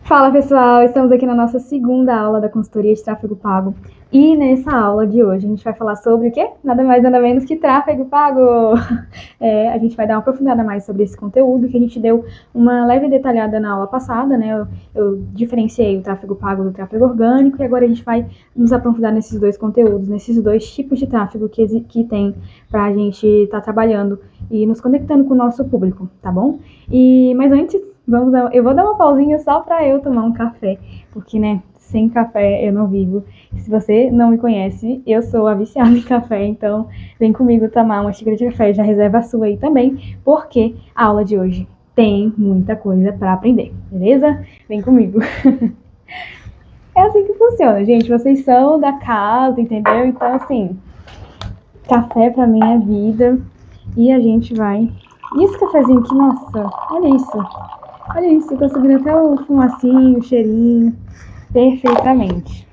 Fala pessoal, estamos aqui na nossa segunda aula da consultoria de tráfego pago e nessa aula de hoje a gente vai falar sobre o quê? Nada mais nada menos que tráfego pago! A gente vai dar uma aprofundada mais sobre esse conteúdo que a gente deu uma leve detalhada na aula passada, né? Eu diferenciei o tráfego pago do tráfego orgânico e agora a gente vai nos aprofundar nesses dois conteúdos, nesses dois tipos de tráfego que tem para a gente estar trabalhando e nos conectando com o nosso público, tá bom? Mas antes, eu vou dar uma pausinha só para eu tomar um café, porque, né, sem café eu não vivo. Se você não me conhece, eu sou a viciada em café, então vem comigo tomar uma xícara de café, já reserva a sua aí também, porque a aula de hoje tem muita coisa para aprender, beleza? Vem comigo. É assim que funciona, gente, vocês são da casa, entendeu? Então, assim, café pra mim é vida e a gente vai... E esse cafezinho aqui, nossa, olha isso. Olha isso, eu tô subindo até o fumacinho, o cheirinho, perfeitamente.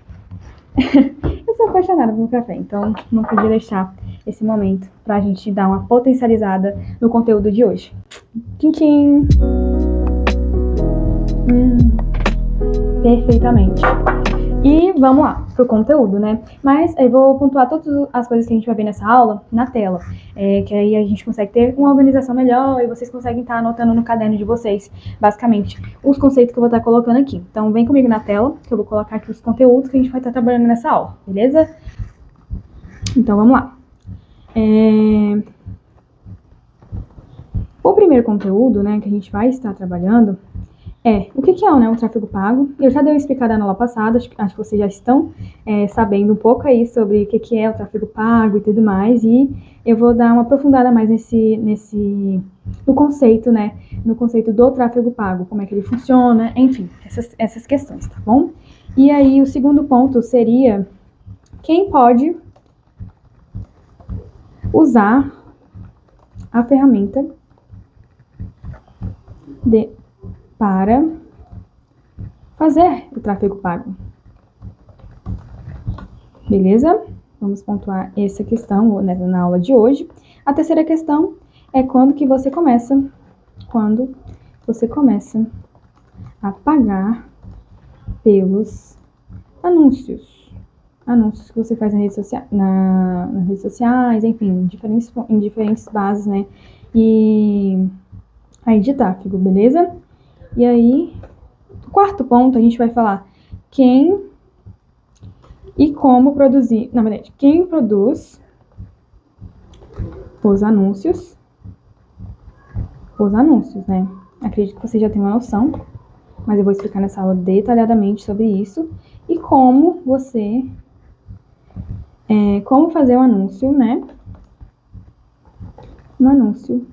Eu sou apaixonada por café, então não podia deixar esse momento pra gente dar uma potencializada no conteúdo de hoje. Tchim, tchim! Perfeitamente. E vamos lá, pro conteúdo, né? Mas eu vou pontuar todas as coisas que a gente vai ver nessa aula na tela, que aí a gente consegue ter uma organização melhor e vocês conseguem estar anotando no caderno de vocês, basicamente, os conceitos que eu vou estar colocando aqui. Então, vem comigo na tela, que eu vou colocar aqui os conteúdos que a gente vai estar trabalhando nessa aula, beleza? Então, vamos lá. O primeiro conteúdo, né, que a gente vai estar trabalhando o que é, né, o tráfego pago. Eu já dei uma explicada na aula passada, acho que vocês já estão sabendo um pouco aí sobre o que é o tráfego pago e tudo mais, e eu vou dar uma aprofundada mais no conceito, né, no conceito do tráfego pago, como é que ele funciona, enfim, essas questões, tá bom? E aí o segundo ponto seria quem pode usar a ferramenta para fazer o tráfego pago. Beleza? Vamos pontuar essa questão na aula de hoje. A terceira questão é quando você começa a pagar pelos anúncios. Anúncios que você faz nas redes sociais, enfim, em diferentes bases, né? E aí de tráfego, beleza? E aí, no quarto ponto, a gente vai falar quem e como produzir, na verdade, quem produz os anúncios, né? Acredito que você já tem uma noção, mas eu vou explicar nessa aula detalhadamente sobre isso e como como fazer um anúncio, né? Um anúncio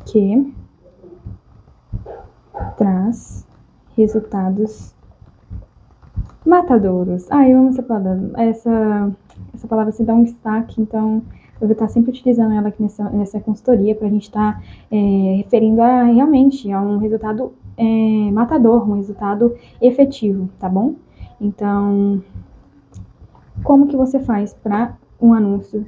que traz resultados matadouros. Eu amo essa palavra. Essa palavra se dá um destaque, então eu vou estar sempre utilizando ela aqui nessa consultoria para a gente estar referindo realmente a um resultado matador, um resultado efetivo, tá bom? Então, como que você faz para um anúncio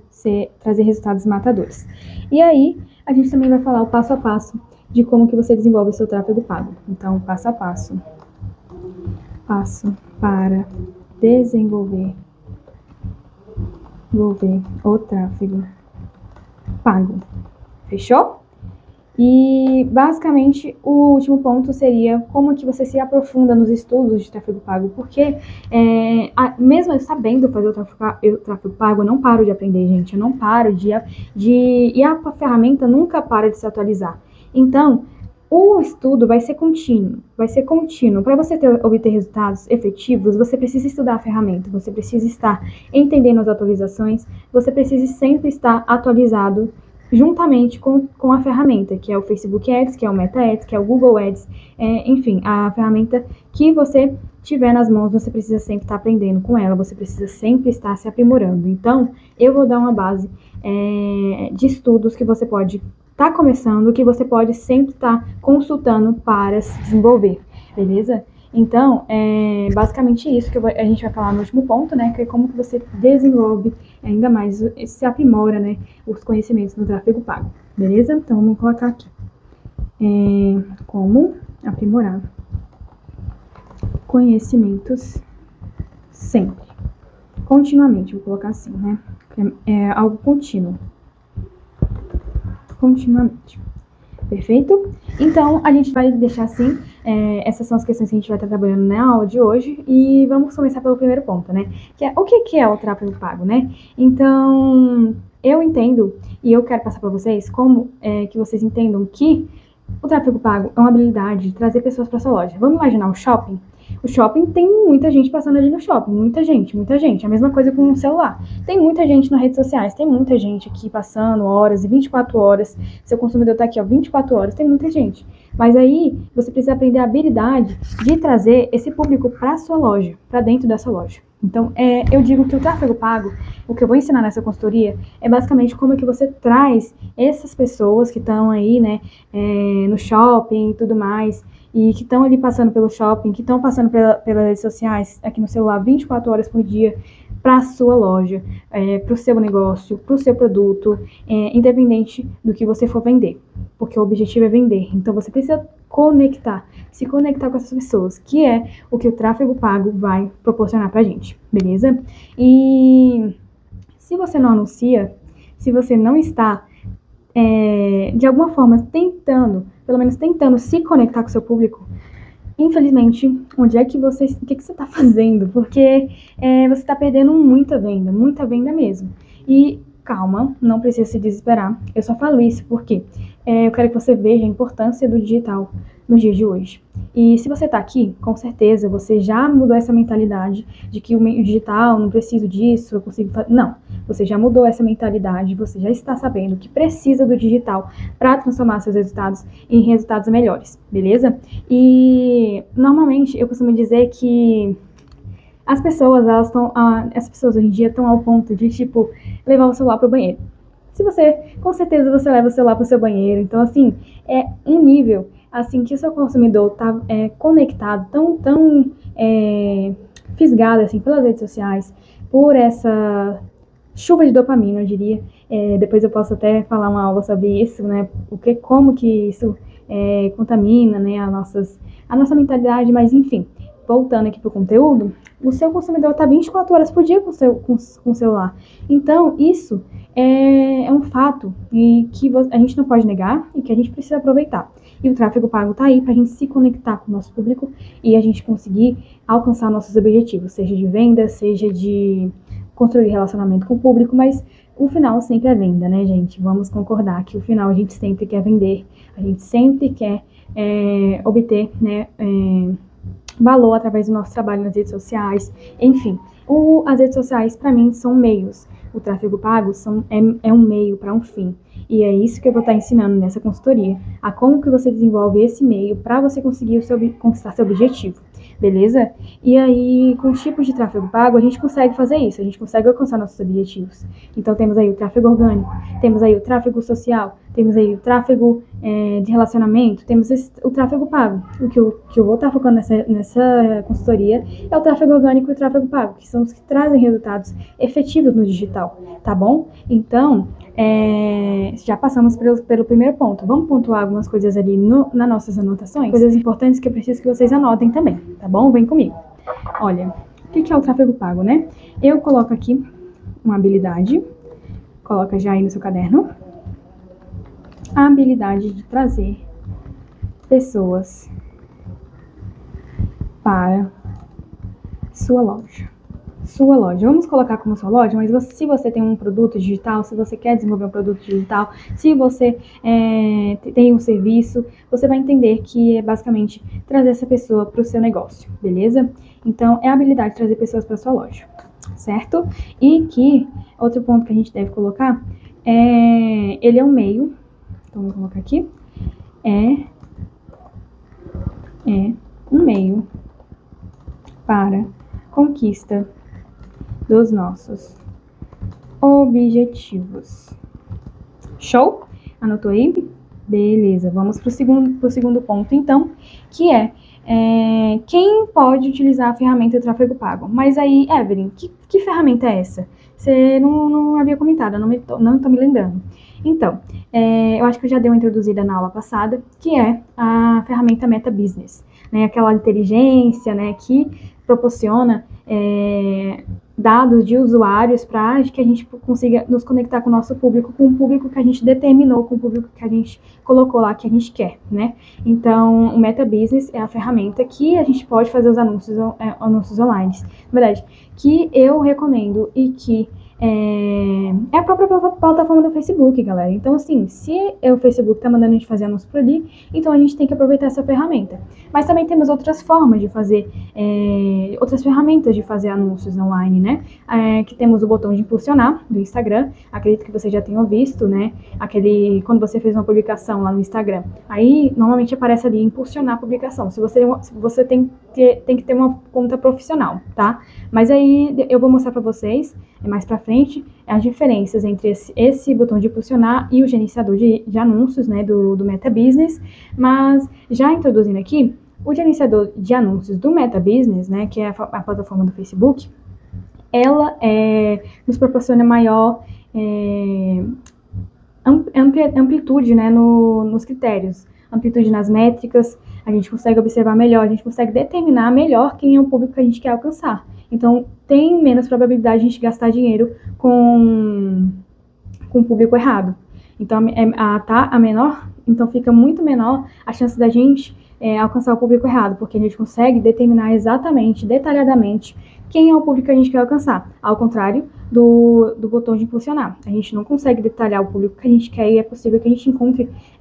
trazer resultados matadores? E aí, a gente também vai falar o passo a passo de como que você desenvolve o seu tráfego pago. Então, passo a passo. Passo para desenvolver o tráfego pago. Fechou? E, basicamente, o último ponto seria como que você se aprofunda nos estudos de tráfego pago, porque mesmo eu sabendo fazer o tráfego pago, eu não paro de aprender, gente, eu não paro e a ferramenta nunca para de se atualizar. Então, o estudo vai ser contínuo. Para você obter resultados efetivos, você precisa estudar a ferramenta, você precisa estar entendendo as atualizações, você precisa sempre estar atualizado juntamente com a ferramenta, que é o Facebook Ads, que é o Meta Ads, que é o Google Ads, enfim, a ferramenta que você tiver nas mãos, você precisa sempre estar aprendendo com ela, você precisa sempre estar se aprimorando. Então, eu vou dar uma base de estudos que você pode estar começando, que você pode sempre estar consultando para se desenvolver, beleza? Então, basicamente isso que a gente vai falar no último ponto, né? Que é como que você desenvolve ainda mais, se aprimora, né? Os conhecimentos no tráfego pago, beleza? Então, vamos colocar aqui. Como aprimorar conhecimentos sempre, continuamente, vou colocar assim, né? É algo contínuo, continuamente. Perfeito? Então, a gente vai deixar assim, essas são as questões que a gente vai estar trabalhando na aula de hoje, e vamos começar pelo primeiro ponto, né? Que é o que é o tráfego pago, né? Então, eu entendo, e eu quero passar para vocês, como que vocês entendam que o tráfego pago é uma habilidade de trazer pessoas para sua loja. Vamos imaginar o shopping? O shopping tem muita gente passando ali no shopping, muita gente, muita gente. A mesma coisa com o celular. Tem muita gente nas redes sociais, tem muita gente aqui passando horas e 24 horas. Seu consumidor tá aqui, ó, 24 horas, tem muita gente. Mas aí você precisa aprender a habilidade de trazer esse público para sua loja, para dentro dessa loja. Então, eu digo que o tráfego pago, o que eu vou ensinar nessa consultoria, é basicamente como é que você traz essas pessoas que estão aí, né, no shopping e tudo mais, e que estão ali passando pelo shopping, que estão passando pelas redes sociais, aqui no celular, 24 horas por dia, para a sua loja, para o seu negócio, para o seu produto, independente do que você for vender, porque o objetivo é vender. Então, você precisa se conectar com essas pessoas, que é o que o tráfego pago vai proporcionar pra gente, beleza? E se você não anuncia, se você não está, de alguma forma, pelo menos tentando se conectar com o seu público, infelizmente, o que você está fazendo? Porque você está perdendo muita venda mesmo. E calma, não precisa se desesperar. Eu só falo isso porque eu quero que você veja a importância do digital nos dias de hoje. E se você está aqui, com certeza você já mudou essa mentalidade de que o digital, não preciso disso, eu consigo fazer. Não, você já mudou essa mentalidade, você já está sabendo que precisa do digital para transformar seus resultados em resultados melhores, beleza? E normalmente eu costumo dizer que as pessoas hoje em dia estão ao ponto de, tipo, levar o celular para o banheiro. Com certeza você leva o celular para o seu banheiro. Então, assim, é um nível, assim, que o seu consumidor tá conectado, tão fisgado, assim, pelas redes sociais, por essa chuva de dopamina, eu diria. Depois eu posso até falar uma aula sobre isso, né? Como que isso contamina, né, a nossa mentalidade, mas enfim. Voltando aqui para o conteúdo, o seu consumidor está 24 horas por dia com o celular. Então, isso é um fato e que a gente não pode negar e que a gente precisa aproveitar. E o tráfego pago está aí para a gente se conectar com o nosso público e a gente conseguir alcançar nossos objetivos, seja de venda, seja de construir relacionamento com o público, mas o final sempre é venda, né, gente? Vamos concordar que o final a gente sempre quer vender, a gente sempre quer obter, né, valor através do nosso trabalho nas redes sociais, enfim. As redes sociais, para mim, são meios. O tráfego pago é um meio para um fim. E é isso que eu vou estar ensinando nessa consultoria, a como que você desenvolve esse meio para você conseguir conquistar seu objetivo, beleza? E aí, com tipos de tráfego pago, a gente consegue fazer isso, a gente consegue alcançar nossos objetivos. Então, temos aí o tráfego orgânico, temos aí o tráfego social, temos aí o tráfego de relacionamento, temos o tráfego pago. O que eu vou estar focando nessa consultoria é o tráfego orgânico e o tráfego pago, que são os que trazem resultados efetivos no digital, tá bom? Então, já passamos pelo primeiro ponto. Vamos pontuar algumas coisas ali nas nossas anotações? Coisas importantes que eu preciso que vocês anotem também, tá bom? Vem comigo. Olha, o que é o tráfego pago, né? Eu coloco aqui uma habilidade, coloca já aí no seu caderno, a habilidade de trazer pessoas para sua loja. Vamos colocar como sua loja, mas se você tem um produto digital, se você quer desenvolver um produto digital, se você tem um serviço, você vai entender que é basicamente trazer essa pessoa para o seu negócio, beleza? Então, é a habilidade de trazer pessoas para sua loja, certo? E que, outro ponto que a gente deve colocar, ele é um meio, então vou colocar aqui, é um meio para conquista dos nossos objetivos. Show? Anotou aí? Beleza, vamos pro segundo ponto, então, que quem pode utilizar a ferramenta do tráfego pago? Mas aí, Evelyn, que ferramenta é essa? Você não havia comentado, eu não estou me lembrando. Então, eu acho que eu já dei uma introduzida na aula passada, que é a ferramenta Meta Business, né? Aquela inteligência, né, que proporciona dados de usuários para que a gente consiga nos conectar com o nosso público, com o público que a gente determinou, com o público que a gente colocou lá, que a gente quer, né? Então, o Meta Business é a ferramenta que a gente pode fazer os anúncios online. Na verdade, que eu recomendo e que é a própria plataforma do Facebook, galera. Então, assim, se o Facebook tá mandando a gente fazer anúncio por ali, então a gente tem que aproveitar essa ferramenta. Mas também temos outras formas de fazer, outras ferramentas de fazer anúncios online, né? Que temos o botão de impulsionar do Instagram. Acredito que vocês já tenham visto, né? Quando você fez uma publicação lá no Instagram. Aí, normalmente aparece ali impulsionar a publicação. Se você tem que ter uma conta profissional, tá? Mas aí eu vou mostrar para vocês mais para frente as diferenças entre esse botão de impulsionar e o gerenciador de anúncios, né, do Meta Business. Mas já introduzindo aqui, o gerenciador de anúncios do Meta Business, né, que é a plataforma do Facebook, ela nos proporciona maior amplitude, né, nos critérios, amplitude nas métricas. A gente consegue observar melhor, a gente consegue determinar melhor quem é o público que a gente quer alcançar. Então, tem menos probabilidade de a gente gastar dinheiro com o público errado. Então, então fica muito menor a chance da gente alcançar o público errado, porque a gente consegue determinar exatamente, detalhadamente, quem é o público que a gente quer alcançar. Ao contrário do botão de impulsionar. A gente não consegue detalhar o público que a gente quer e é possível que a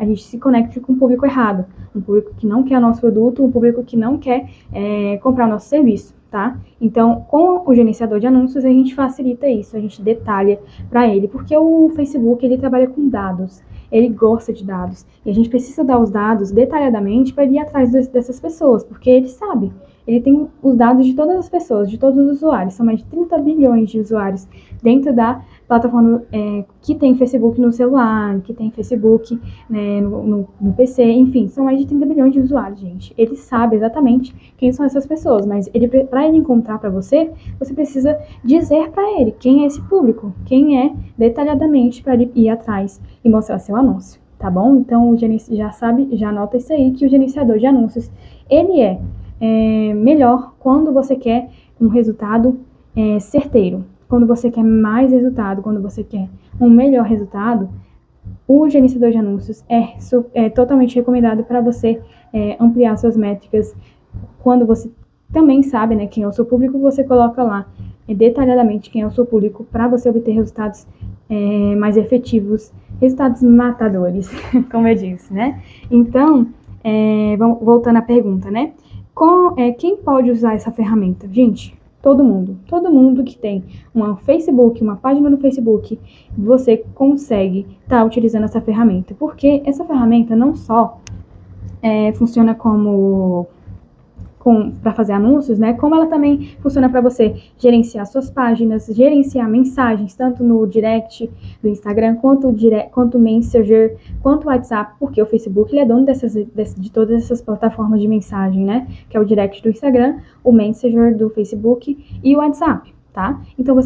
gente se conecte com o público errado. Um público que não quer o nosso produto, um público que não quer comprar o nosso serviço, tá? Então, com o gerenciador de anúncios, a gente facilita isso, a gente detalha para ele, porque o Facebook, ele trabalha com dados. Ele gosta de dados. E a gente precisa dar os dados detalhadamente para ir atrás dessas pessoas, porque ele sabe. Ele tem os dados de todas as pessoas, de todos os usuários. São mais de 30 bilhões de usuários dentro da plataforma que tem Facebook no celular, que tem Facebook, né, no PC, enfim, são mais de 30 bilhões de usuários, gente. Ele sabe exatamente quem são essas pessoas, mas para ele encontrar para você, você precisa dizer para ele quem é esse público, quem é detalhadamente para ele ir atrás e mostrar seu anúncio, tá bom? Então, já anota isso aí, que o gerenciador de anúncios, ele é melhor quando você quer um resultado certeiro. Quando você quer mais resultado, quando você quer um melhor resultado, o gerenciador de anúncios é totalmente recomendado para você ampliar suas métricas. Quando você também sabe, né, quem é o seu público, você coloca lá detalhadamente quem é o seu público para você obter resultados mais efetivos, resultados matadores, como eu disse, né? Então, voltando à pergunta, né? Quem pode usar essa ferramenta? Gente, todo mundo que tem uma página no Facebook, você consegue estar utilizando essa ferramenta, porque essa ferramenta não só funciona para fazer anúncios, né? Como ela também funciona para você gerenciar suas páginas, gerenciar mensagens, tanto no direct do Instagram, quanto o Messenger, quanto o WhatsApp, porque o Facebook ele é dono de todas essas plataformas de mensagem, né? Que é o direct do Instagram, o Messenger do Facebook e o WhatsApp, tá? Então,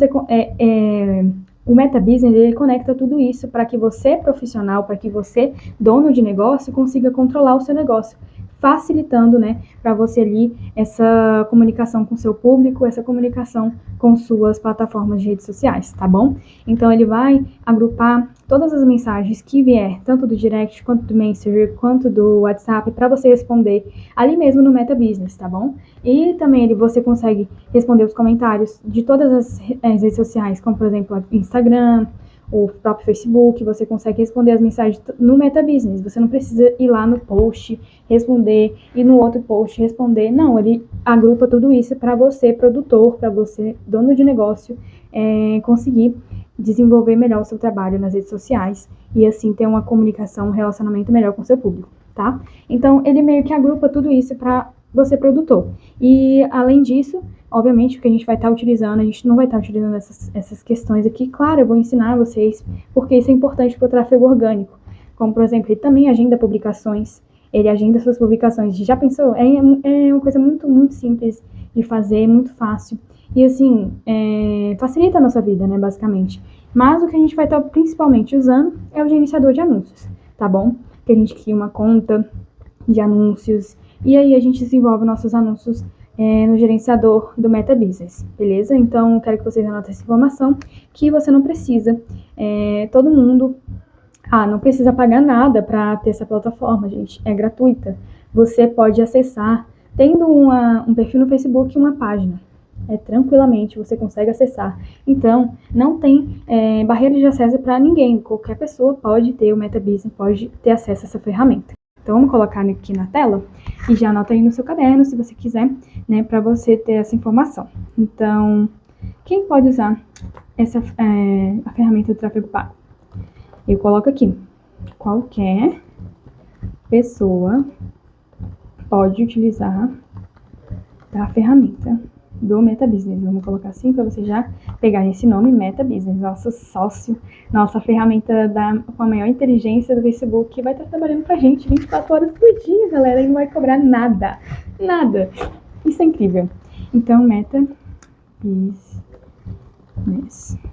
o Meta Business, ele conecta tudo isso para que você, profissional, para que você, dono de negócio, consiga controlar o seu negócio, facilitando, né, para você ali essa comunicação com seu público, essa comunicação com suas plataformas de redes sociais, tá bom? Então, ele vai agrupar todas as mensagens que vier, tanto do direct, quanto do Messenger, quanto do WhatsApp, para você responder ali mesmo no Meta Business, tá bom? E também você consegue responder os comentários de todas as redes sociais, como, por exemplo, o Instagram, o próprio Facebook, você consegue responder as mensagens no Meta Business. Você não precisa ir lá no post, responder, e no outro post responder. Não, ele agrupa tudo isso para você, produtor, para você, dono de negócio, conseguir desenvolver melhor o seu trabalho nas redes sociais e assim ter uma comunicação, um relacionamento melhor com o seu público, tá? Então, ele meio que agrupa tudo isso para você, produtor. E, além disso, obviamente, o que a gente vai estar utilizando, a gente não vai estar utilizando essas questões aqui. Claro, eu vou ensinar vocês, porque isso é importante para o tráfego orgânico. Como, por exemplo, ele também agenda publicações, ele agenda suas publicações. Já pensou? É uma coisa muito, muito simples de fazer, muito fácil. e assim, facilita a nossa vida, né, basicamente. Mas o que a gente vai estar principalmente usando é o gerenciador de anúncios, tá bom? Que a gente cria uma conta de anúncios e aí a gente desenvolve nossos anúncios no gerenciador do Meta Business, beleza? Então, eu quero que vocês anotem essa informação, que você não precisa, todo mundo não precisa pagar nada para ter essa plataforma, gente. É gratuita. Você pode acessar, tendo um perfil no Facebook e uma página. Tranquilamente você consegue acessar. Então, não tem barreira de acesso para ninguém. Qualquer pessoa pode ter o Meta Business, pode ter acesso a essa ferramenta. Então, vamos colocar aqui na tela e já anota aí no seu caderno, se você quiser, né, para você ter essa informação. Então, quem pode usar a ferramenta do tráfego pago? Eu coloco aqui, qualquer pessoa pode utilizar a ferramenta do Meta Business. Vamos colocar assim para você já pegar esse nome, Meta Business, nosso sócio, nossa ferramenta com a maior inteligência do Facebook, que vai estar trabalhando pra gente 24 horas por dia, galera, e não vai cobrar nada, nada. Isso é incrível. Então, Meta Business.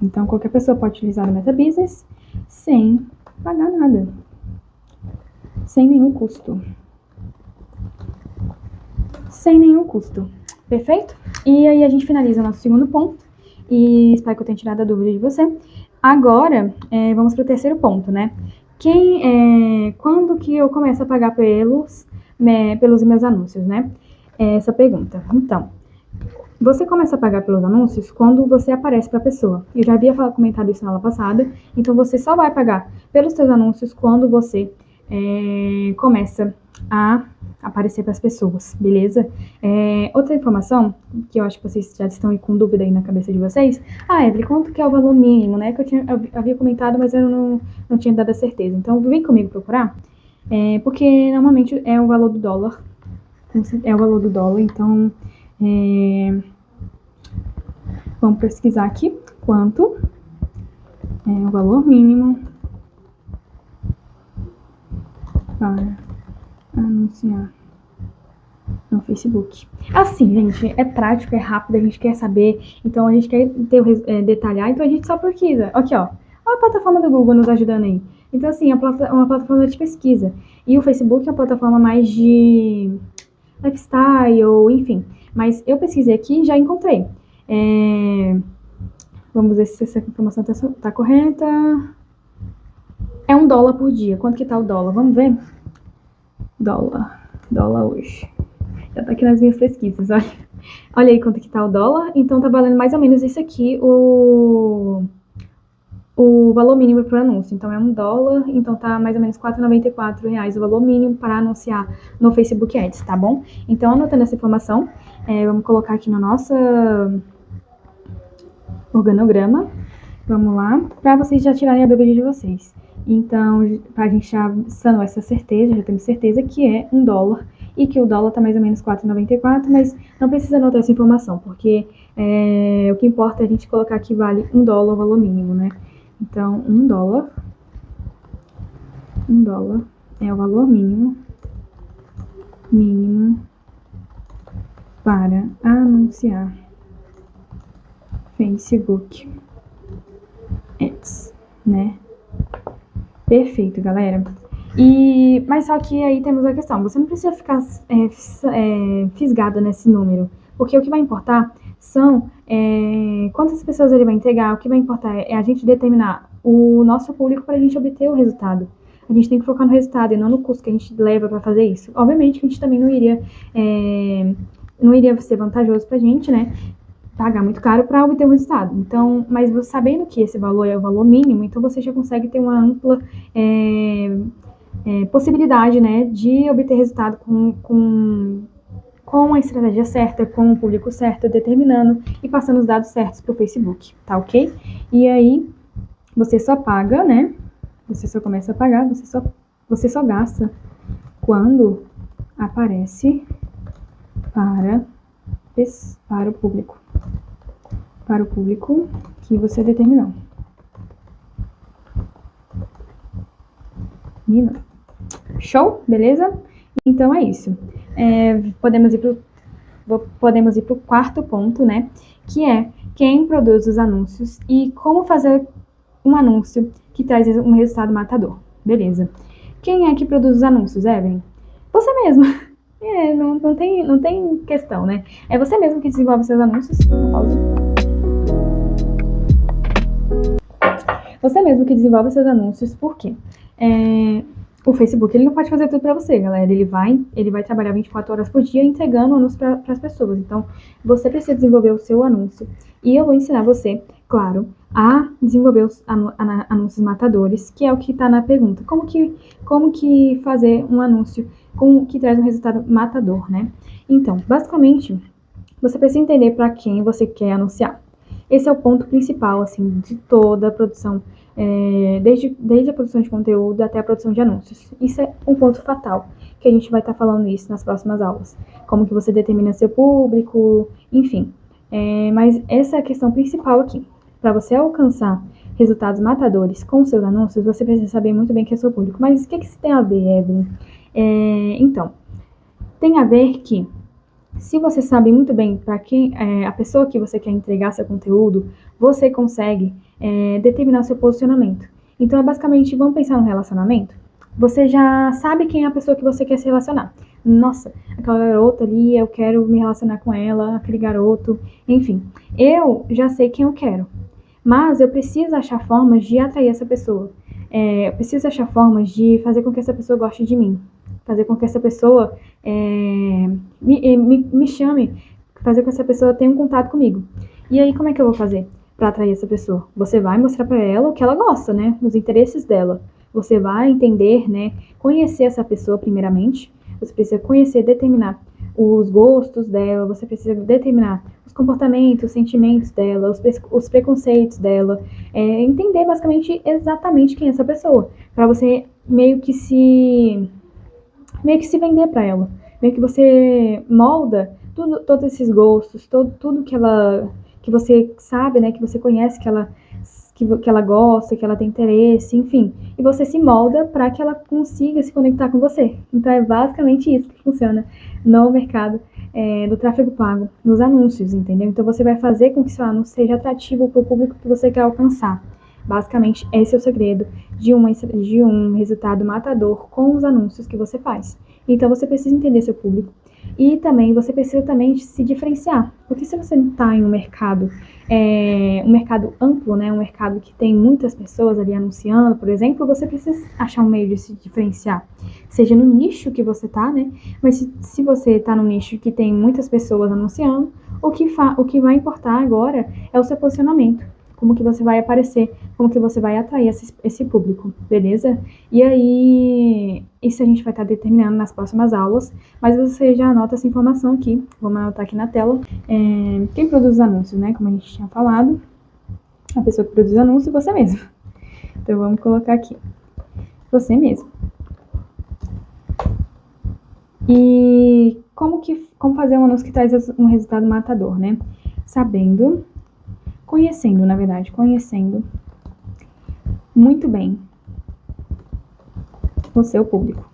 Então, qualquer pessoa pode utilizar o Meta Business sem pagar nada, sem nenhum custo. Sem nenhum custo. Perfeito? E aí a gente finaliza o nosso segundo ponto. E espero que eu tenha tirado a dúvida de você. Agora, vamos para o terceiro ponto, né? Quando que eu começo a pagar pelos meus anúncios, né? Essa pergunta. Então, você começa a pagar pelos anúncios quando você aparece para a pessoa. Eu já havia comentado isso na aula passada. Então, você só vai pagar pelos seus anúncios quando você começa a aparecer para as pessoas, beleza? Outra informação, que eu acho que vocês já estão com dúvida aí na cabeça de vocês. Evelyn, quanto que é o valor mínimo, né? Que eu havia comentado, mas eu não tinha dado a certeza. Então, vem comigo procurar, porque normalmente é o valor do dólar. É o valor do dólar, então vamos pesquisar aqui quanto é o valor mínimo para anunciar no Facebook. Assim, gente, é prático, é rápido, a gente quer saber, então a gente quer detalhar, então a gente só pesquisa. Aqui, ó, a plataforma do Google nos ajudando aí. Então, assim, é uma plataforma de pesquisa. E o Facebook é uma plataforma mais de lifestyle, enfim. Mas eu pesquisei aqui e já encontrei. Vamos ver se essa informação tá correta. É $1 por dia. Quanto que tá o dólar? Vamos ver? Dólar hoje. Já tá aqui nas minhas pesquisas, olha. Olha aí quanto que tá o dólar. Então tá valendo mais ou menos isso aqui, o valor mínimo para o anúncio. Então é $1, então tá mais ou menos R$4,94 o valor mínimo para anunciar no Facebook Ads, tá bom? Então, anotando essa informação, vamos colocar aqui no nosso organograma. Vamos lá, para vocês já tirarem a dúvida de vocês. Então, pra gente já sanou essa certeza, já temos certeza que é $1 e que o dólar tá mais ou menos R$4,94, mas não precisa anotar essa informação, porque o que importa é a gente colocar que vale $1 o valor mínimo, né? Então, $1 é o valor mínimo para anunciar Facebook Ads, né? Perfeito, galera. Mas só que aí temos a questão, você não precisa ficar fisgado nesse número, porque o que vai importar são quantas pessoas ele vai entregar. O que vai importar é a gente determinar o nosso público para a gente obter o resultado. A gente tem que focar no resultado e não no custo que a gente leva para fazer isso. Obviamente que a gente também não iria ser vantajoso para a gente, né? Pagar muito caro para obter o resultado. Então, mas você sabendo que esse valor é o valor mínimo, então você já consegue ter uma ampla possibilidade, né, de obter resultado com a estratégia certa, com o público certo, determinando e passando os dados certos para o Facebook, tá ok? E aí, você só paga, né? Você só começa a pagar, você só gasta quando aparece para o público. Para o público que você determinou. Show? Beleza? Então é isso. Podemos ir pro podemos ir para o quarto ponto, né? Que é quem produz os anúncios e como fazer um anúncio que traz um resultado matador. Beleza. Quem é que produz os anúncios, Evelyn? Você mesma. Não tem questão, né? É você mesmo que desenvolve seus anúncios. Pausa. Você mesmo que desenvolve seus anúncios, por quê? O Facebook ele não pode fazer tudo para você, galera. Ele vai trabalhar 24 horas por dia entregando anúncios para as pessoas. Então, você precisa desenvolver o seu anúncio. E eu vou ensinar você, claro, a desenvolver os anúncios matadores, que é o que está na pergunta. Como que fazer um anúncio que traz um resultado matador, né? Então, basicamente, você precisa entender para quem você quer anunciar. Esse é o ponto principal, assim, de toda a produção, desde a produção de conteúdo até a produção de anúncios. Isso é um ponto fatal, que a gente vai estar falando isso nas próximas aulas. Como que você determina seu público, enfim. Mas essa é a questão principal aqui. Para você alcançar resultados matadores com seus anúncios, você precisa saber muito bem quem é seu público. Mas o que isso tem a ver, Evelyn? Então, tem a ver que se você sabe muito bem para quem a pessoa que você quer entregar seu conteúdo, você consegue determinar seu posicionamento. Então, basicamente, vamos pensar no relacionamento? Você já sabe quem é a pessoa que você quer se relacionar. Nossa, aquela garota ali, eu quero me relacionar com ela, aquele garoto, enfim. Eu já sei quem eu quero, mas eu preciso achar formas de atrair essa pessoa. Eu preciso achar formas de fazer com que essa pessoa goste de mim. Fazer com que essa pessoa me chame, fazer com que essa pessoa tenha um contato comigo. E aí, como é que eu vou fazer para atrair essa pessoa? Você vai mostrar para ela o que ela gosta, né? Os interesses dela. Você vai entender, né? Conhecer essa pessoa primeiramente. Você precisa conhecer, determinar os gostos dela. Você precisa determinar os comportamentos, os sentimentos dela, os preconceitos dela. Entender basicamente exatamente quem é essa pessoa. Para você meio que se vender para ela. Meio que você molda todos esses gostos, tudo que você sabe, né, que você conhece, que ela gosta, que ela tem interesse, enfim. E você se molda para que ela consiga se conectar com você. Então é basicamente isso que funciona no mercado do tráfego pago, nos anúncios, entendeu? Então você vai fazer com que seu anúncio seja atrativo para o público que você quer alcançar. Basicamente, esse é o segredo de um resultado matador com os anúncios que você faz. Então, você precisa entender seu público e também você precisa também se diferenciar. Porque se você está em um mercado amplo, né, um mercado que tem muitas pessoas ali anunciando, por exemplo, você precisa achar um meio de se diferenciar. Seja no nicho que você está, né? Mas se você está num nicho que tem muitas pessoas anunciando, o que vai importar agora é o seu posicionamento. Como que você vai aparecer, como que você vai atrair esse público, beleza? E aí, isso a gente vai estar determinando nas próximas aulas, mas você já anota essa informação aqui, vamos anotar aqui na tela. Quem produz os anúncios, né? Como a gente tinha falado, a pessoa que produz anúncio, você mesmo. Então, vamos colocar aqui, você mesmo. E como fazer um anúncio que traz um resultado matador, né? Conhecendo muito bem o seu público.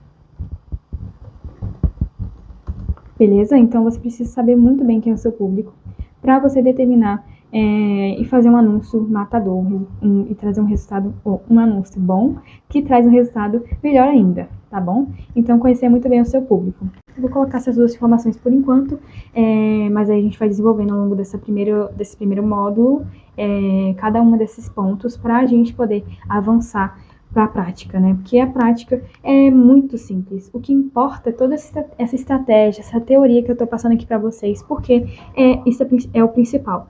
Beleza? Então, você precisa saber muito bem quem é o seu público para você determinar e fazer um anúncio matador e trazer um anúncio bom que traz um resultado melhor ainda, tá bom? Então, conhecer muito bem o seu público. Eu vou colocar essas duas informações por enquanto, mas aí a gente vai desenvolvendo ao longo desse primeiro módulo cada um desses pontos para a gente poder avançar para a prática, né? Porque a prática é muito simples. O que importa é toda essa estratégia, essa teoria que eu estou passando aqui para vocês, porque isso é o principal.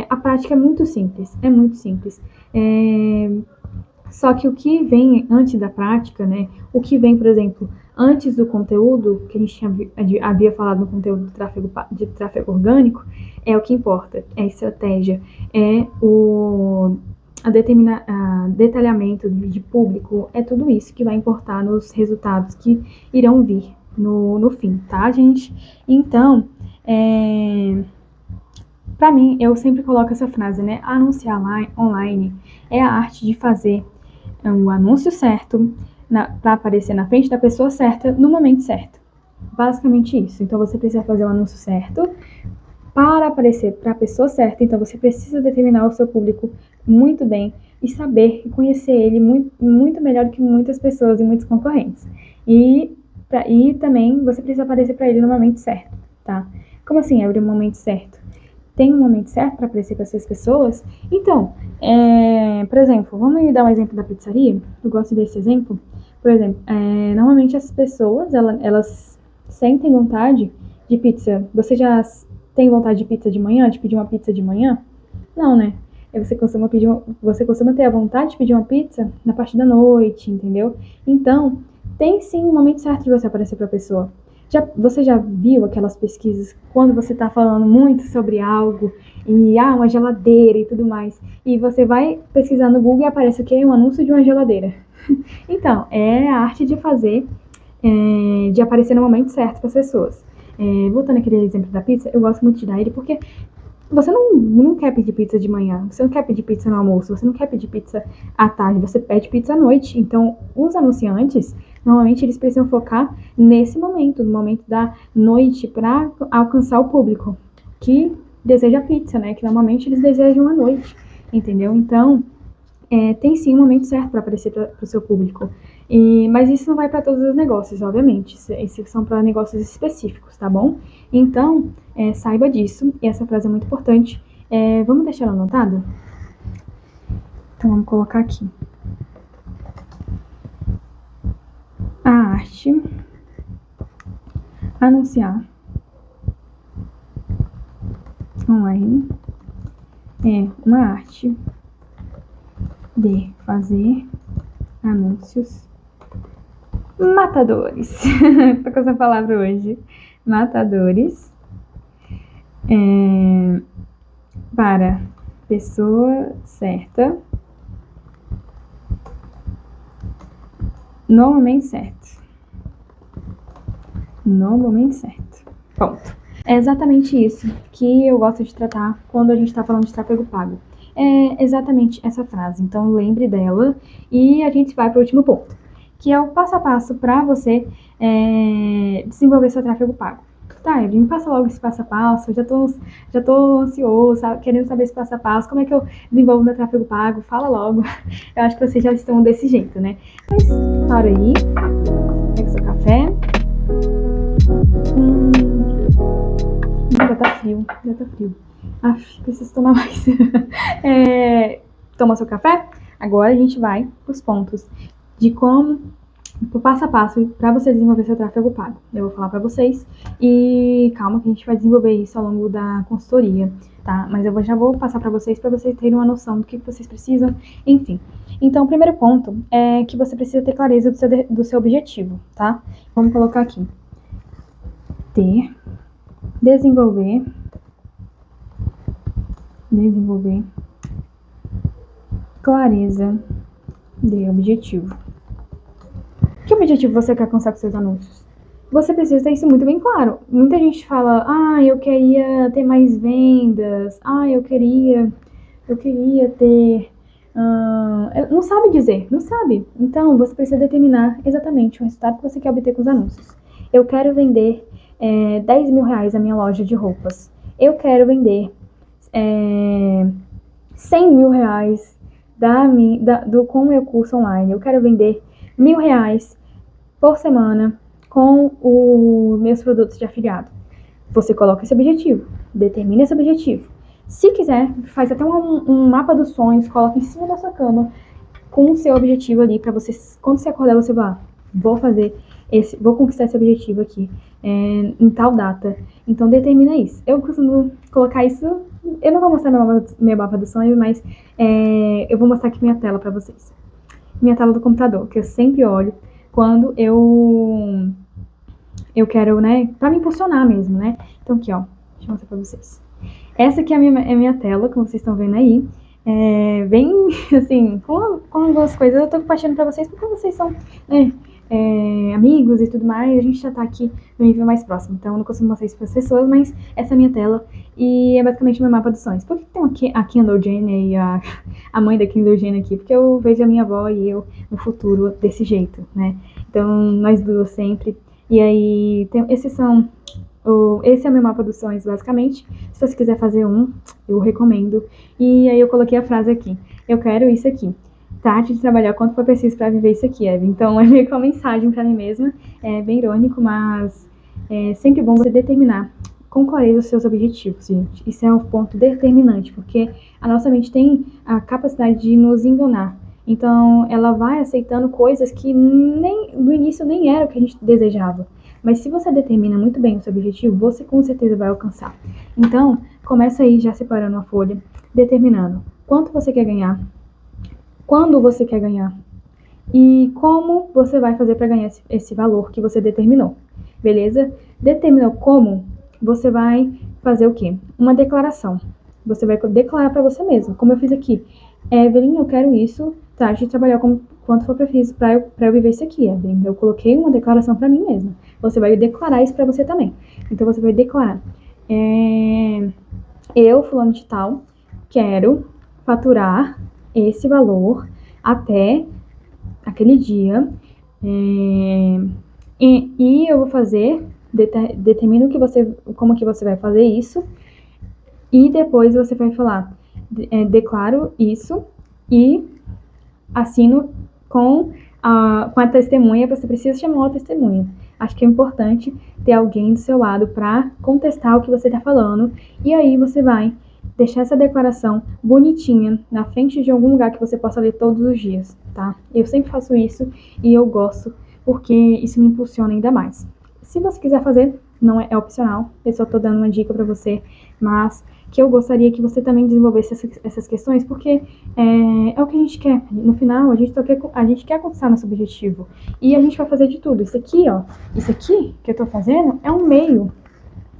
A prática é muito simples, Só que o que vem antes da prática, né? O que vem, por exemplo, antes do conteúdo, que a gente havia falado no conteúdo de tráfego orgânico, é o que importa, é a estratégia, detalhamento de público, é tudo isso que vai importar nos resultados que irão vir no fim, tá, gente? Então, para mim, eu sempre coloco essa frase, né? Anunciar online é a arte de fazer o anúncio certo para aparecer na frente da pessoa certa no momento certo. basicamente isso. Então você precisa fazer o anúncio certo para aparecer para a pessoa certa. Então você precisa determinar o seu público muito bem e saber e conhecer ele muito, muito melhor do que muitas pessoas e muitos concorrentes. E também você precisa aparecer para ele no momento certo, tá? Como assim, abrir o momento certo? Tem um momento certo para aparecer para essas pessoas? Então, por exemplo, vamos dar um exemplo da pizzaria? Eu gosto desse exemplo. Por exemplo, normalmente as pessoas, elas sentem vontade de pizza. Você já tem vontade de pizza de manhã, de pedir uma pizza de manhã? Não, né? Você costuma ter a vontade de pedir uma pizza na parte da noite, entendeu? Então, tem sim um momento certo de você aparecer para a pessoa. Você já viu aquelas pesquisas quando você está falando muito sobre algo e uma geladeira e tudo mais, e você vai pesquisar no Google e aparece o quê? Um anúncio de uma geladeira. Então, é a arte de fazer, de aparecer no momento certo para as pessoas. Voltando àquele exemplo da pizza, eu gosto muito de dar ele porque você não quer pedir pizza de manhã, você não quer pedir pizza no almoço, você não quer pedir pizza à tarde, você pede pizza à noite. Então, os anunciantes, normalmente, eles precisam focar nesse momento, no momento da noite, para alcançar o público que deseja pizza, né? Que normalmente eles desejam à noite, entendeu? Então, tem sim um momento certo para aparecer para o seu público. Mas isso não vai para todos os negócios, obviamente. Esses são para negócios específicos, tá bom? Então, saiba disso. E essa frase é muito importante. Vamos deixar ela anotada? Então, vamos colocar aqui. A arte anunciar online é uma arte de fazer anúncios matadores. Tô com essa palavra hoje. Matadores. Para pessoa certa. No momento certo. No momento certo. Ponto. É exatamente isso que eu gosto de tratar quando a gente está falando de tráfego pago. É exatamente essa frase. Então lembre dela e a gente vai para o último ponto, que é o passo a passo para você desenvolver seu tráfego pago. Tá, Evelyn, me passa logo esse passo a passo. Eu já tô ansioso, querendo saber esse passo a passo. Como é que eu desenvolvo meu tráfego pago? Fala logo. Eu acho que vocês já estão desse jeito, né? Mas para aí, pega seu café. Já tá frio. Preciso tomar mais. Toma seu café. Agora a gente vai pros pontos de como, pro passo a passo, para você desenvolver seu tráfego pago. Eu vou falar para vocês e calma que a gente vai desenvolver isso ao longo da consultoria, tá? Mas eu já vou passar para vocês terem uma noção do que vocês precisam, enfim. Então, o primeiro ponto é que você precisa ter clareza do seu objetivo, tá? Vamos colocar aqui. Desenvolver clareza de objetivo. Que objetivo você quer alcançar com seus anúncios? Você precisa ter isso muito bem claro. Muita gente fala, eu queria ter mais vendas, eu queria ter... não sabe dizer, não sabe. Então, você precisa determinar exatamente o resultado que você quer obter com os anúncios. Eu quero vender 10 mil reais a minha loja de roupas. Eu quero vender 100 mil reais com o meu curso online. Eu quero vender 1.000 reais por semana com os meus produtos de afiliado. Você coloca esse objetivo, determina esse objetivo. Se quiser, faz até um mapa dos sonhos, coloca em cima da sua cama com o seu objetivo ali, para você, quando você acordar, você vai, vou conquistar esse objetivo aqui em tal data. Então determina isso. Eu costumo colocar isso, eu não vou mostrar meu mapa dos sonhos, mas eu vou mostrar aqui minha tela para vocês. Minha tela do computador, que eu sempre olho quando eu quero, né, pra me impulsionar mesmo, né? Então aqui, ó, deixa eu mostrar pra vocês. Essa aqui é a minha tela, como vocês estão vendo aí. Bem, assim, com algumas coisas eu tô compartilhando pra vocês, porque vocês são, amigos e tudo mais, a gente já tá aqui no nível mais próximo, então eu não consigo mostrar isso pras pessoas, mas essa é a minha tela e é basicamente o meu mapa dos sonhos. Por que tem a Kendall Jenner e a mãe da Kendall Jenner aqui? Porque eu vejo a minha avó e eu no futuro desse jeito, né? Então, nós duas sempre. E aí, esse é o meu mapa dos sonhos, basicamente. Se você quiser fazer um, eu recomendo. E aí eu coloquei a frase aqui: eu quero isso aqui. Trate de trabalhar quanto for preciso para viver isso aqui, Eve. Então é meio que uma mensagem para mim mesma. É bem irônico, mas é sempre bom você determinar com clareza os seus objetivos, gente. Isso é um ponto determinante, porque a nossa mente tem a capacidade de nos enganar. Então, ela vai aceitando coisas que nem no início nem era o que a gente desejava. Mas se você determina muito bem o seu objetivo, você com certeza vai alcançar. Então, começa aí já separando a folha, determinando quanto você quer ganhar, quando você quer ganhar e como você vai fazer para ganhar esse valor que você determinou. Beleza? Determinou como, você vai fazer o quê? Uma declaração. Você vai declarar para você mesmo, como eu fiz aqui. Evelyn, eu quero isso, tá? De trabalhar quanto for preciso para eu viver isso aqui, Evelyn. Eu coloquei uma declaração para mim mesma. Você vai declarar isso para você também. Então você vai declarar: eu, fulano de tal, quero faturar esse valor até aquele dia, e eu vou fazer, determino como que você vai fazer isso, e depois você vai falar: declaro isso e assino com a testemunha. Você precisa chamar a testemunha. Acho que é importante ter alguém do seu lado para contestar o que você está falando, e aí você vai deixar essa declaração bonitinha na frente de algum lugar que você possa ler todos os dias, tá? Eu sempre faço isso e eu gosto, porque isso me impulsiona ainda mais. Se você quiser fazer, não é opcional, eu só tô dando uma dica para você, mas que eu gostaria que você também desenvolvesse essas questões, porque é o que a gente quer. No final, a gente quer conquistar nosso objetivo. E a gente vai fazer de tudo. Isso aqui, ó, isso aqui que eu tô fazendo é um meio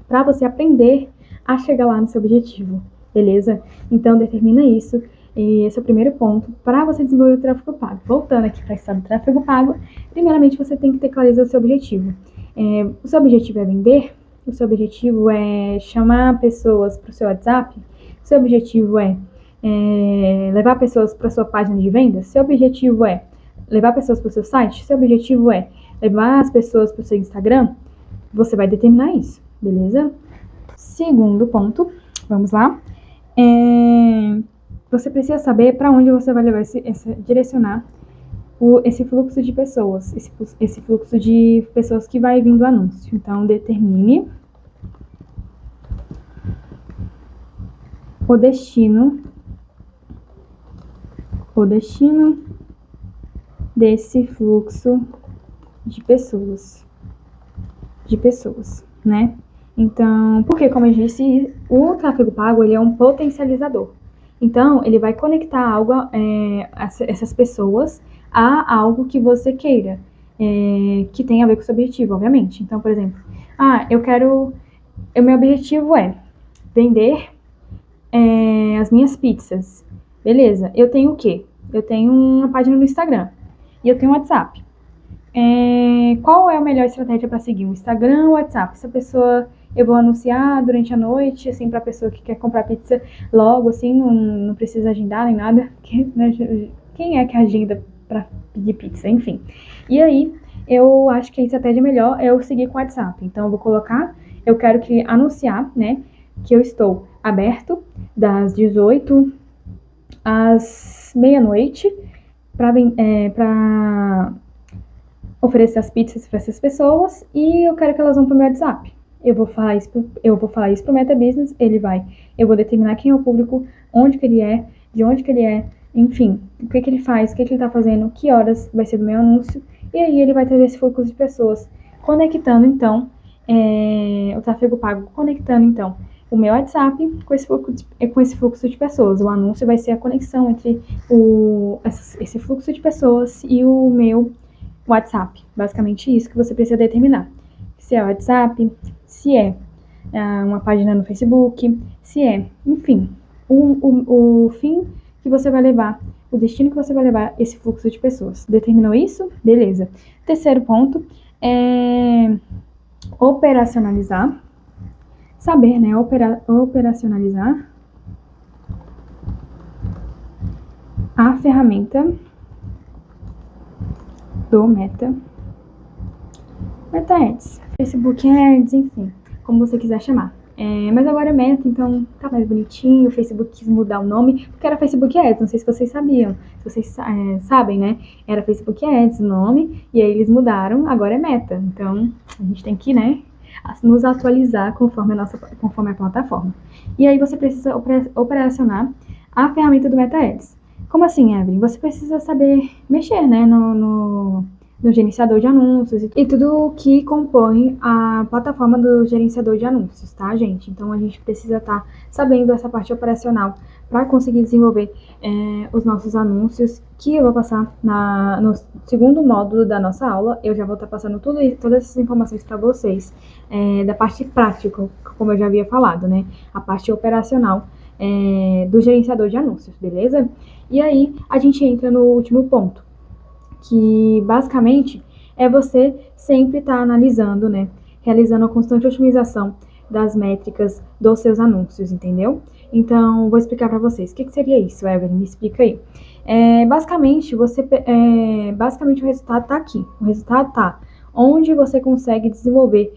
para você aprender a chegar lá no seu objetivo, beleza? Então, determina isso. E esse é o primeiro ponto para você desenvolver o tráfego pago. Voltando aqui para a história do tráfego pago, primeiramente você tem que ter clareza do seu objetivo. O seu objetivo é vender? O seu objetivo é chamar pessoas para o seu WhatsApp? O seu objetivo é levar pessoas para a sua página de vendas? Seu objetivo é levar pessoas para o seu site? Seu objetivo é levar as pessoas para o seu Instagram? Você vai determinar isso, beleza? Segundo ponto, vamos lá. Você precisa saber para onde você vai levar direcionar esse fluxo de pessoas, esse fluxo de pessoas que vai vindo o anúncio. Então, determine o destino desse fluxo de pessoas, né? Então, porque, como eu disse, o tráfego pago ele é um potencializador. Então, ele vai conectar essas pessoas a algo que você queira, que tenha a ver com o seu objetivo, obviamente. Então, por exemplo, o meu objetivo é vender as minhas pizzas. Beleza, eu tenho o quê? Eu tenho uma página no Instagram e eu tenho um WhatsApp. Qual é a melhor estratégia para seguir? O Instagram ou o WhatsApp? Essa pessoa eu vou anunciar durante a noite, assim, para a pessoa que quer comprar pizza logo, assim, não precisa agendar nem nada. Quem é que agenda para pedir pizza? Enfim. E aí, eu acho que a estratégia melhor é eu seguir com o WhatsApp. Então, eu vou colocar, eu quero anunciar, né, que eu estou aberto das 18 às meia-noite para oferecer as pizzas para essas pessoas, e eu quero que elas vão para o meu WhatsApp. Eu vou falar isso para o Meta Business, eu vou determinar quem é o público, onde que ele é, de onde que ele é, enfim, o que ele faz, o que ele está fazendo, que horas vai ser do meu anúncio, e aí ele vai trazer esse fluxo de pessoas, conectando então o tráfego pago, conectando então o meu WhatsApp com esse fluxo de pessoas. O anúncio vai ser a conexão entre esse fluxo de pessoas e o meu WhatsApp. Basicamente isso que você precisa determinar. Se é o WhatsApp, se é uma página no Facebook, enfim, o fim que você vai levar, o destino que você vai levar esse fluxo de pessoas. Determinou isso? Beleza. Terceiro ponto é operacionalizar. Saber, né, operacionalizar a ferramenta do Meta Meta Ads, Facebook Ads, enfim, como você quiser chamar. Mas agora é Meta, então tá mais bonitinho. O Facebook quis mudar o nome, porque era Facebook Ads, não sei se vocês sabiam. Se vocês sabem, né? Era Facebook Ads o nome, e aí eles mudaram, agora é Meta. Então, a gente tem que, né, nos atualizar conforme a plataforma. E aí você precisa operacionar a ferramenta do Meta Ads. Como assim, Evelyn? Você precisa saber mexer, né, no gerenciador de anúncios e tudo que compõe a plataforma do gerenciador de anúncios, tá, gente? Então, a gente precisa estar sabendo essa parte operacional para conseguir desenvolver os nossos anúncios, que eu vou passar no segundo módulo da nossa aula. Eu já vou estar passando todas essas informações para vocês, da parte prática, como eu já havia falado, né? A parte operacional do gerenciador de anúncios, beleza? E aí, a gente entra no último ponto, que basicamente é você sempre estar analisando, né? Realizando a constante otimização das métricas dos seus anúncios, entendeu? Então, vou explicar para vocês. O que seria isso, Evelyn? Me explica aí. Basicamente, basicamente o resultado está aqui. O resultado está onde você consegue desenvolver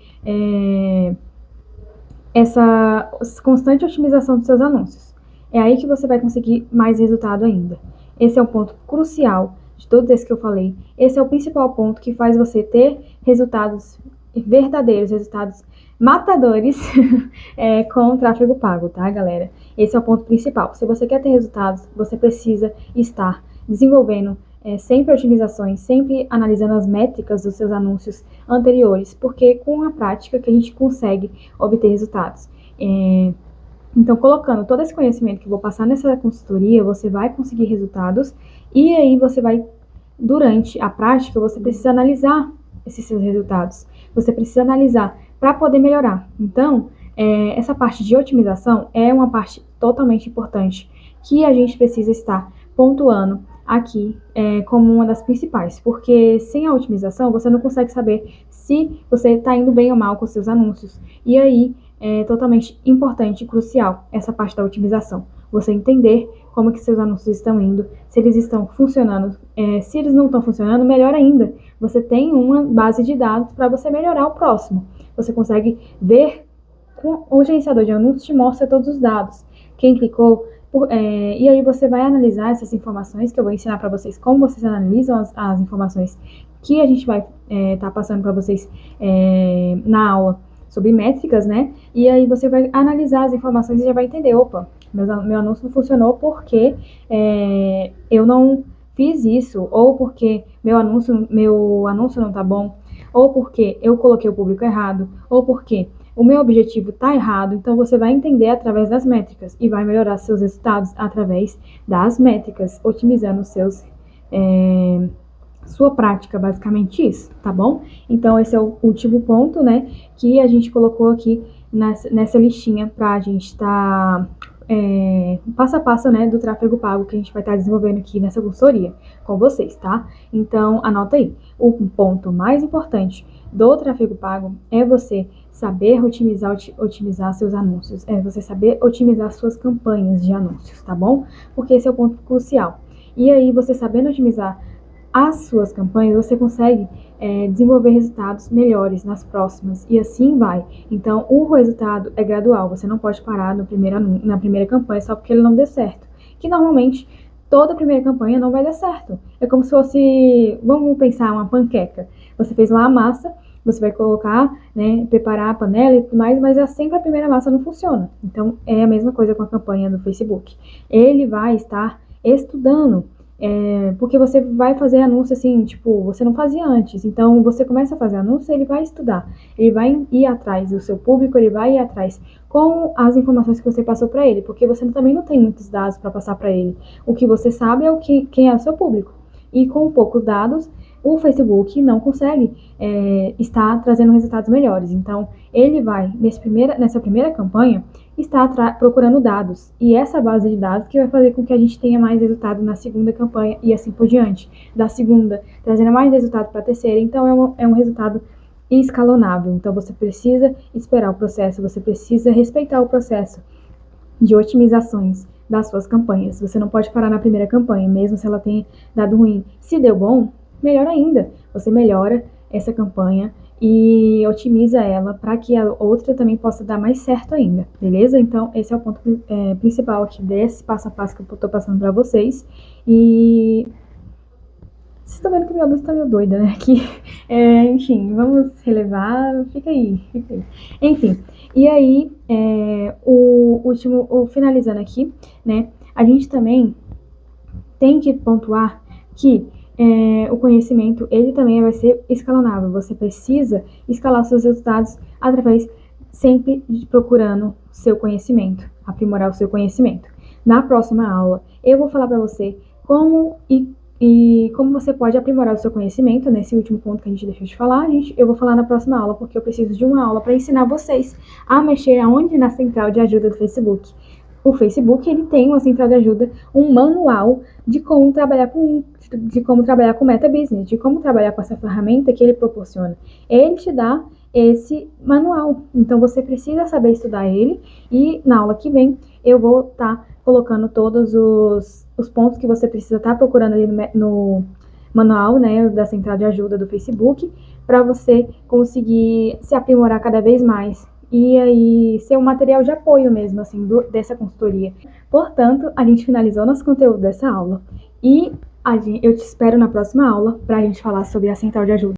essa constante otimização dos seus anúncios. É aí que você vai conseguir mais resultado ainda. Esse é um ponto crucial de todos esses que eu falei. Esse é o principal ponto que faz você ter resultados verdadeiros, resultados matadores com o tráfego pago, tá, galera? Esse é o ponto principal. Se você quer ter resultados, você precisa estar desenvolvendo sempre otimizações, sempre analisando as métricas dos seus anúncios anteriores, porque com a prática que a gente consegue obter resultados. Então, colocando todo esse conhecimento que eu vou passar nessa consultoria, você vai conseguir resultados, e aí você vai, durante a prática, você precisa analisar esses seus resultados. Você precisa analisar para poder melhorar. Então, essa parte de otimização é uma parte totalmente importante que a gente precisa estar pontuando aqui como uma das principais, porque sem a otimização você não consegue saber se você está indo bem ou mal com seus anúncios. E aí é totalmente importante e crucial essa parte da otimização. Você entender como que seus anúncios estão indo, se eles estão funcionando, se eles não estão funcionando, melhor ainda, você tem uma base de dados para você melhorar o próximo. Você consegue ver, com o gerenciador de anúncios te mostra todos os dados, quem clicou, e aí você vai analisar essas informações, que eu vou ensinar para vocês como vocês analisam as informações que a gente vai estar passando para vocês na aula sobre métricas, né? E aí você vai analisar as informações e já vai entender, opa, meu anúncio não funcionou porque eu não fiz isso, ou porque meu anúncio não tá bom, ou porque eu coloquei o público errado, ou porque o meu objetivo tá errado. Então você vai entender através das métricas e vai melhorar seus resultados através das métricas, otimizando sua prática, basicamente isso, tá bom? Então esse é o último ponto, né, que a gente colocou aqui nessa listinha pra gente estar passo a passo, né, do tráfego pago que a gente vai estar desenvolvendo aqui nessa consultoria com vocês, tá? Então anota aí, o ponto mais importante do tráfego pago é você saber otimizar seus anúncios, é você saber otimizar suas campanhas de anúncios, tá bom? Porque esse é o ponto crucial. E aí, você sabendo otimizar as suas campanhas, você consegue desenvolver resultados melhores nas próximas, e assim vai. Então, o resultado é gradual, você não pode parar na primeira campanha só porque ele não deu certo, que normalmente toda primeira campanha não vai dar certo. É como se fosse, vamos pensar, uma panqueca. Você fez lá a massa, você vai colocar, né, preparar a panela e tudo mais, mas sempre a primeira massa não funciona. Então, é a mesma coisa com a campanha do Facebook. Ele vai estar estudando, porque você vai fazer anúncio assim, tipo, você não fazia antes. Então, você começa a fazer anúncio, ele vai estudar, ele vai ir atrás do seu público, ele vai ir atrás com as informações que você passou para ele, porque você também não tem muitos dados para passar para ele. O que você sabe é quem é o seu público. E com poucos dados, o Facebook não consegue estar trazendo resultados melhores. Então, ele vai, nessa primeira campanha, estar procurando dados. E essa base de dados que vai fazer com que a gente tenha mais resultado na segunda campanha e assim por diante. Da segunda, trazendo mais resultado para a terceira. Então, é um resultado escalonável. Então, você precisa esperar o processo, você precisa respeitar o processo de otimizações das suas campanhas. Você não pode parar na primeira campanha, mesmo se ela tenha dado ruim. Se deu bom, melhor ainda. Você melhora essa campanha e otimiza ela para que a outra também possa dar mais certo ainda, beleza? Então, esse é o ponto principal aqui desse passo a passo que eu tô passando para vocês. E vocês estão vendo que minha luz tá meio doida, né? Que, enfim, vamos relevar. Fica aí, fica aí. Enfim, e aí, finalizando aqui, né? A gente também tem que pontuar que o conhecimento, ele também vai ser escalonável. Você precisa escalar seus resultados através sempre de procurando seu conhecimento, aprimorar o seu conhecimento. Na próxima aula, eu vou falar para você como como você pode aprimorar o seu conhecimento, nesse último ponto que a gente deixou de falar. Eu vou falar na próxima aula, porque eu preciso de uma aula para ensinar vocês a mexer aonde? Na central de ajuda do Facebook. O Facebook, ele tem uma central de ajuda, um manual de como trabalhar com Meta Business, de como trabalhar com essa ferramenta que ele proporciona. Ele te dá esse manual, então você precisa saber estudar ele, e na aula que vem eu vou estar colocando todos os pontos que você precisa estar procurando ali no manual, né, da central de ajuda do Facebook, para você conseguir se aprimorar cada vez mais e aí ser um material de apoio mesmo, assim, dessa consultoria. Portanto, a gente finalizou nosso conteúdo dessa aula e eu te espero na próxima aula para a gente falar sobre a central de ajuda.